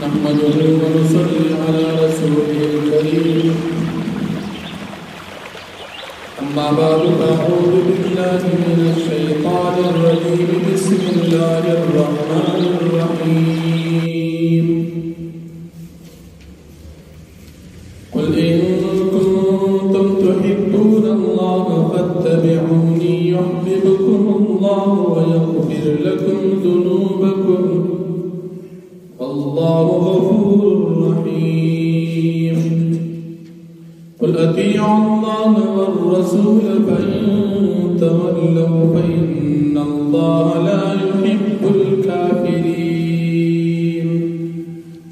نحمده ونصلي على رسوله الكريم أما بعد فأعوذ بالله من الشيطان الرجيم بسم الله الرحمن الرحيم قل إن كنتم تحبون الله فاتبعوني يحببكم الله ويغفر لكم ذنوبكم والله غفور رحيم قل أطيعوا الله والرسول فإن تولوا فإن الله لا يحب الكافرين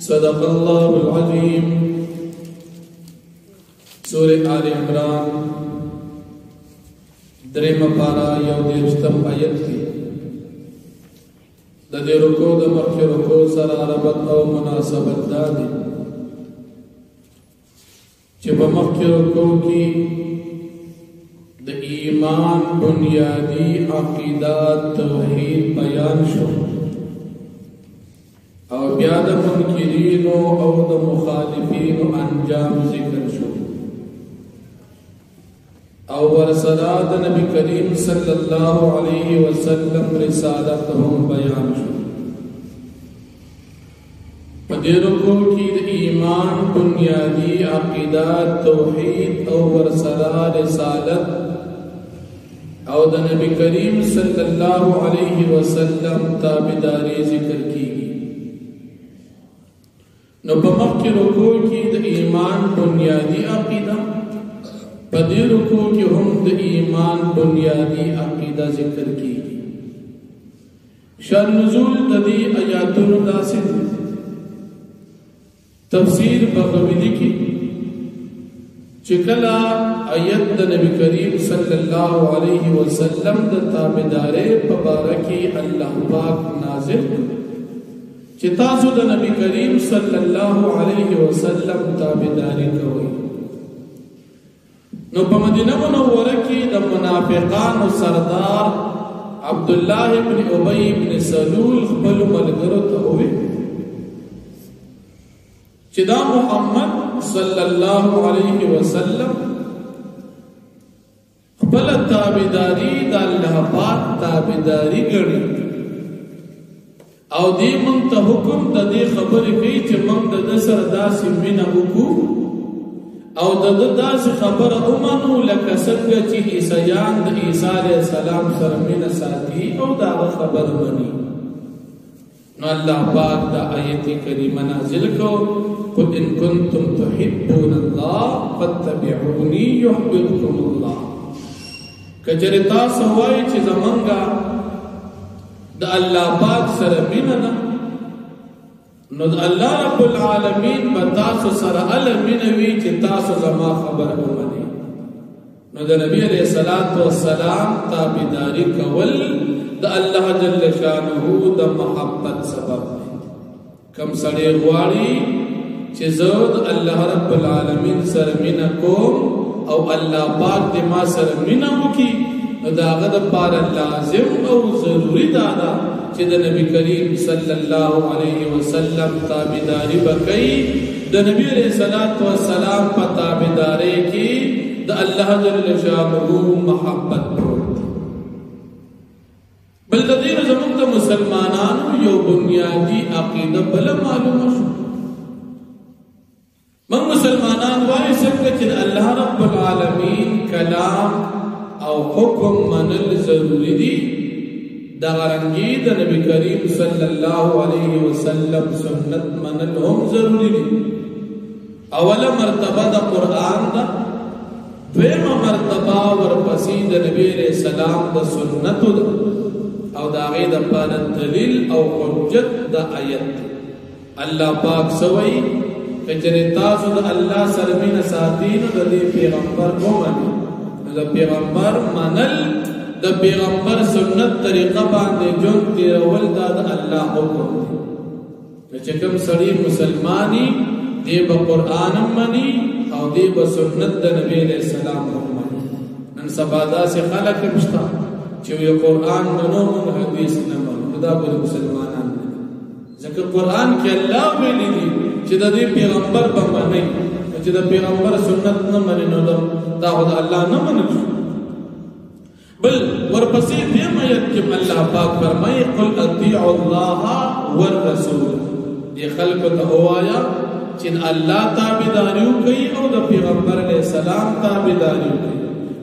صدق الله العظيم سورة آل عمران درم پارا یو دیرشتم آیت کی دا دی رکو دا مخی رکو سر عربت او مناسبت دادی چه پا مخی رکو کی دا ایمان بنیادی عقیدات توحید بیان شو او بیاد منکرین او دا مخالفین انجام ذکر شو او ورسلات نبی کریم صلی اللہ علیہ وسلم رسالتهم بیان شو پدیرکو کی ایمان بنیادی عقیدات توحید او ورسلات رسالت او د نبی کریم صلی اللہ علیہ وسلم تابداری ذکر کی نو پمکی رکو کی ایمان بنیادی عقیدہ پدی رکو کی ہم دا ایمان بنیادی عقیدہ ذکر کی شان نزول دا دی آیاتون داسد تفسیر بغویدی کی چکلا آیت دا نبی کریم صلی اللہ علیہ وسلم دا تابدارے پبارکی اللہ پاک نازل چتاسو دا نبی کریم صلی اللہ علیہ وسلم تابداری کوئی نو پا مدینہ منورہ کی دا منافقان و سردار عبداللہ ابن عبی ابن سلول خبل ملگرو تاوی چدا محمد صلی اللہ علیہ وسلم خبل تابداری دا اللہ پاک تابداری گڑی او دی منتا حکم دا دی خبر کئی چه من دا سرداسی من حکو او د داس خبر امنو لکه څنګه چې عیسایان د عیسی علیه السلام سره مینه ساتي او دا خبر مني نو الله پاک دا آیت کریمه نازل کو قل ان کنتم تحبون الله فاتبعوني يحببكم الله کجره تاسو وایي چې زمونږه د الله پاک سره مینه نه نو اللہ رب العالمین بتاسو سر علمینوی چی تاسو زما خبر امنی نو دا نبی علیہ السلام تابداری کول دا اللہ جل شانہو دا محبت سبب کم سڑے غواری چی زود اللہ رب العالمین سر منکوم او اللہ پاک دی ما سر منہو کی نو دا غد پار لازم او ضروری دادا چې د نبی کریم صلی الله علیه وسلم تابعداري وکړي د نبی علیہ السلام په تابعداري کې د الله جل شانه محبت بل د دې زموږ د مسلمانانو یو بنیادی عقیده بل معلومه شو من مسلمانان وایي چې الله رب العالمین کلام او حکم منل ضروری دي دا غرنگی دا نبی کریم صلی اللہ علیہ وسلم سنت منل هم ضروری دی اولا مرتبہ دا قرآن دا دویم مرتبہ ورپسی دا نبی علیہ السلام دا سنت دا او دا غید پانا دلیل او حجت دا آیت اللہ پاک سوئی کچھنے تاسو دا اللہ سرمین ساتین دا دی پیغمبر کو منی دا پیغمبر منل دا پیغمبر سنت طریقہ باندے جون تیرول دا اللہ حکم دی چکم سڑی مسلمانی دی با قرآن منی او دی با سنت دا نبی علیہ السلام منی نن سبادا سے خلق مشتا چوی قرآن منو من حدیث نمن خدا بل مسلمانان ځکه قرآن کې الله ویلي دي چې د دې پیغمبر به منئ، چې د پیغمبر سنت نه منئ نو دا خو د الله نه منل شو. بل ورپسې دیم آیت کې الله پاک فرمایي قل اطیعوا الله والرسول، دې خلکو ته ووایه چې الله تابعداري وکړي او د پیغمبر علیه السلام تابعداري وکړي.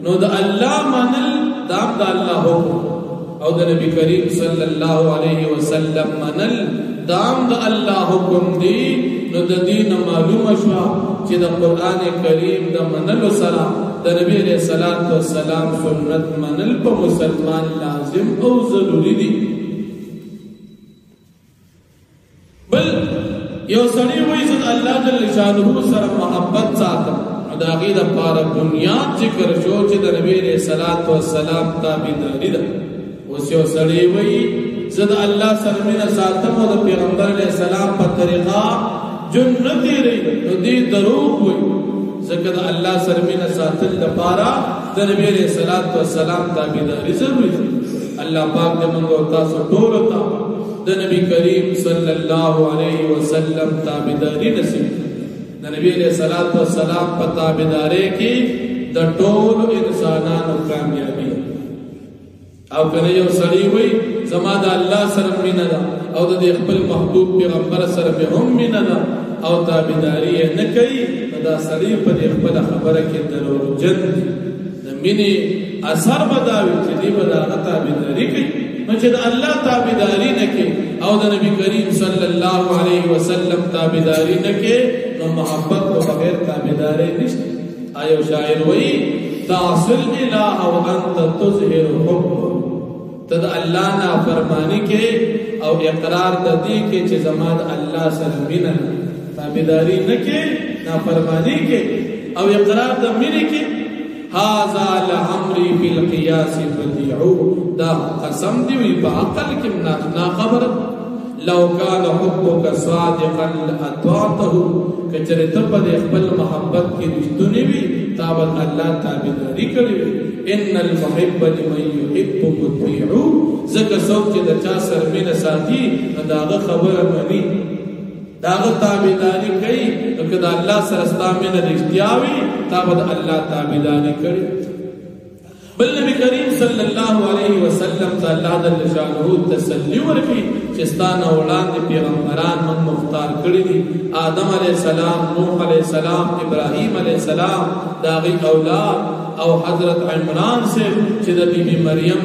نو د الله منل دا د الله حکم او د نبی کریم صلی الله علیه وسلم منل دام د الله حکم دی. نو د دین معلومه شو چې د قران کریم د منلو سره د نبی علیہ الصلوۃ والسلام سنت منل په مسلمان لازم او ضروری دي. بل یو سړی وایي چې الله جل شانه سره محبت ساتم، دا غي د پاره بنیاد ذکر شو چې د نبی علیہ الصلوۃ والسلام تابعداري ده. اوس یو سړی وایي زه د الله سره مینه ساتم او د پیغمبر علیہ السلام په طریقه جنتی رہی، نو دی دروغ ہوئی. ذکر اللہ سره مینه ساتل لپاره د نبی علیہ الصلوۃ والسلام تابعداري ضروری ده. الله پاک دې موږ او تاسو ټول ته د نبی کریم صلی الله علیه وسلم تابعداري نصیب. د نبی علیہ الصلوۃ والسلام په تابعداري کې د ټول انسانانو کامیابی. او کله یو سړی وای زما د الله سره مینه ده او د خپل محبوب پیغمبر سره به هم مینه ده او تابعداري نه کوي، دا سړی په خپل خبره کې دروغجن دی. د مینې اثر بداوي چې دی به د تابعداري کوي. نو چې د الله تابعداري نه کوي او د نبی کریم صلی الله علیه وسلم تابعداري نه کوي نو محبت او بغیر تابعداري نشته. ایو شاعر وایي تعصي الاله وانت تظهر حب، تد الله نا فرمانی کې او اقرار د دې کې چې زما د الله سره مینه تابعداري نه کې نا فرمانی کې او اقرار د مینه کې. هاذا لعمري في القياس بديع، دا قسم دی وی په عقل کې نا خبر. لو كان حبك صادقا لاطعته، کچره ته په خپل محبت کې رښتونی وي تابع الله تابعداري کړی. ان المحب لمن يحب مطيع، زکه څوک چې د چا سره مینه ساتي داغه خبره مانی داغه تابعداري کوي. نو کله الله سره ستاسو مینه رښتیا وي تابع الله تابعداري کوي. بل نبی کریم صلی الله علیه وسلم تعالی جل شانه تسلی ورکړي چې ستاسو وړاندې پیغمبران من مختار کړی دي. آدم علیه السلام، نوح علیه السلام، ابراهیم علیه السلام داغي اولاد او حضرت عمران سے چې د بیبي مریم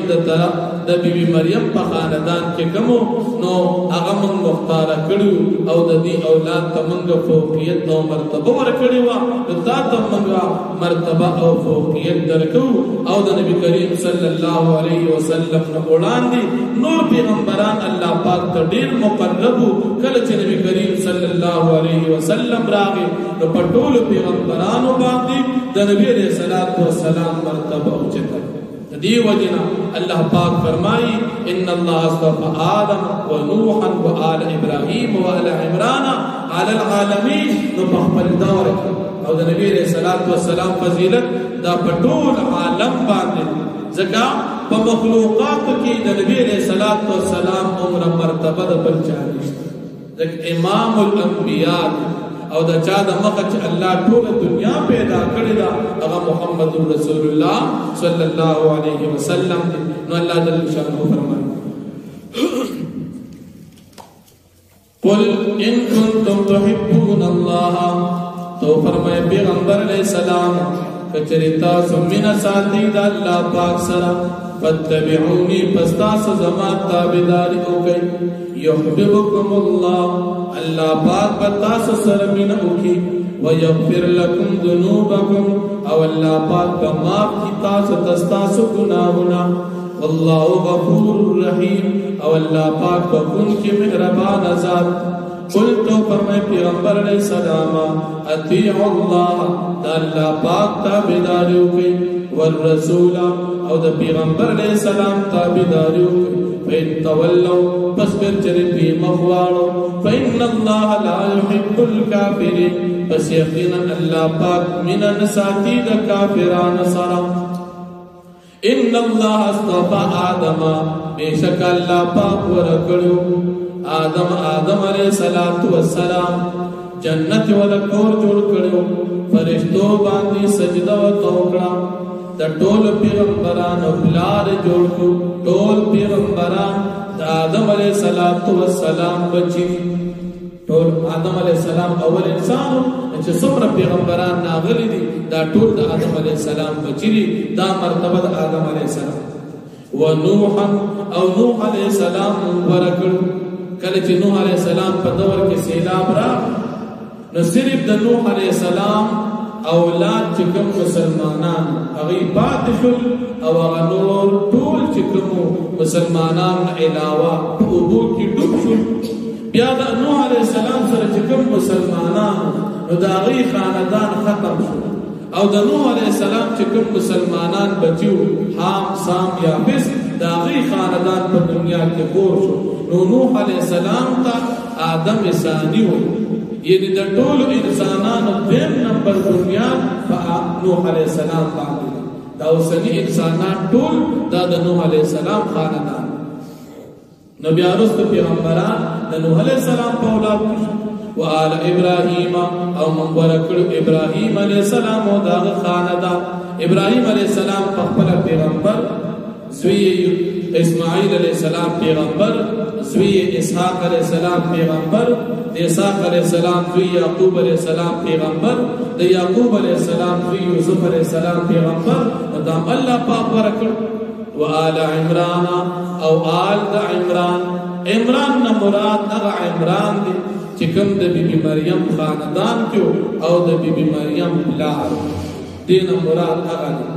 د بیبي مریم په خاندان کې کومو نو هغه موږ مختار کړو او د دې اولاد ته موږ فوقیت او مرتبه ورکړې و. دا ته موږ مرتبه او فوقیت درکو او د نبی کریم صلی الله علیه وسلم نه وړاندې نور پیغمبران الله پاک ته ډیر مقرب. کله چې نبی کریم صلی الله علیه وسلم راغی نو په ټولو پیغمبرانو باندې د نبی علیہ الصلوۃ والسلام مرتبه اوچته. دی وجنا الله پاک فرمایي ان الله اصطفى آدم ونوحا وآل ابراهيم وآل عمران على العالمين. نو په خپل دور او د نبی علیہ الصلوۃ والسلام فضیلت دا په ټول عالم باندې ځکه په مخلوقات کې د نبی علیہ الصلوۃ والسلام عمر مرتبه د بل چا نشته. ځکه امام الانبیاء او دا چا د مخه چې الله ټول دنیا پیدا کړی دا هغه محمد رسول الله صلی الله علیه وسلم. نو الله جل شانه فرمایي قل ان کنتم تحبون الله، تو فرمائے پیغمبر علیہ السلام کچریتا سمنا ساتھی دا اللہ پاک سرا فاتبعونی پستاس زمان تابداری اوکی یحببکم اللہ، اللہ پاک بتاس سرمین اوکی ویغفر لکم ذنوبکم او اللہ پاک بماف کی تاس تستاس گناہنا واللہ غفور رحیم او اللہ پاک بکن کی مہربان ذات. قل تو فرمائے پیغمبر علیہ السلام اطیع اللہ دا اللہ پاک تابداریو کی والرسول او دا پیغمبر علیہ السلام تابداریو کی فإن تولوا پس کر چلے پی مخوارو فإن اللہ لا يحب الكافرین پس یقینا اللہ پاک من نساتی دا کافران سرا. ان اللہ اصطفى آدم بے شک اللہ پاک ورکڑو آدم علیہ السلام جنت والا کور جوړ کړو فرشتو باندې سجده وکړه د ټول پیغمبرانو بلار جوړ کړو ټول پیغمبران د آدم علیہ السلام بچی ټول آدم علیہ السلام اول انسانو چې څومره پیغمبران ناغلي دي دا ټول د آدم علیہ السلام بچی دي دا مرتبه د آدم علیہ السلام و نوح او نوح علیہ السلام ورکړ کله چې نوح علیہ السلام په دور کې سیلاب را نو صرف د نوح علیہ السلام اولاد چې کوم مسلمانان هغه پاتې شول او هغه نور ټول چې کوم مسلمانان علاوه په اوبو کې ډوب شول بیا د نوح علیہ السلام سره چې کوم مسلمانان نو د هغې خاندان ختم شو او د نوح علیہ السلام چې کوم مسلمانان بچیو حام سام یافس د هغې خاندان په دنیا کې خور شو نو نوح علیہ السلام ته آدم ثانی و یعنی د ټولو انسانانو دویم نمبر بنیاد په نوح علیہ السلام باندې دا اوسني انسانان ټول دا د نوح علیہ السلام خاندان نو بیا وروسته پیغمبران د نوح علیہ السلام په اولاد کې وآل ابراهیم او من ورکړو ابراهیم علیہ السلام او داغه خاندان ابراهیم علیہ السلام په خپل پیغمبر زوی اسماعیل علیہ السلام پیغمبر زوی اسحاق علیہ السلام پیغمبر د اسحاق علیہ السلام زوی یعقوب علیہ السلام پیغمبر د یعقوب علیہ السلام زوی یوسف علیہ السلام پیغمبر دا الله پاک ورکړو وآل عمران او آل دا عمران نا مراد اغا عمران دی چکم دا بی بی مریم خاندان کیو او دا بی بی مریم بلار دینا مراد اغا دی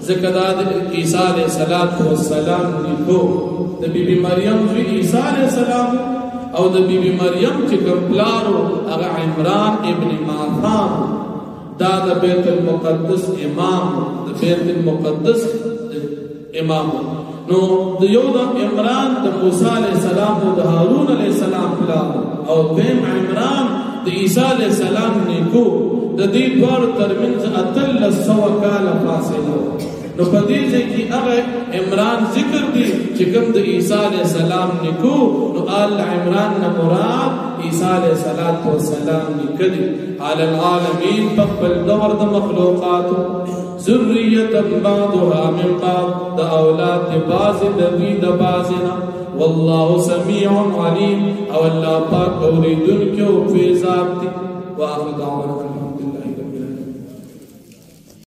زکداد عیسیٰ علیہ السلام نیکو دا بی بی مریم جو عیسیٰ علیہ السلام او دا بی بی مریم چکم بلارو اغا عمران ابن ماثام دا بیت المقدس امام دا بیت المقدس امام نو د یو د عمران د موسی علیہ السلام او د هارون علیہ السلام پلار او دیم عمران د عیسی علیہ السلام نیکو د دې دوار ترمنځ اتل سو کال فاصله نو په دې کې هغه عمران ذکر دی چې کوم د عیسی علیہ السلام نیکو نو آل عمران نه مراد عیسی علیہ السلام نکدي علی العالمین بقبل دور د مخلوقات ذریتا بعضها من بعض دا اولاد دی بازی دوی دا بازینا واللہ سمیع علیم او اللہ پاک اوریدن کیو فیضات دی وآخر دعوانا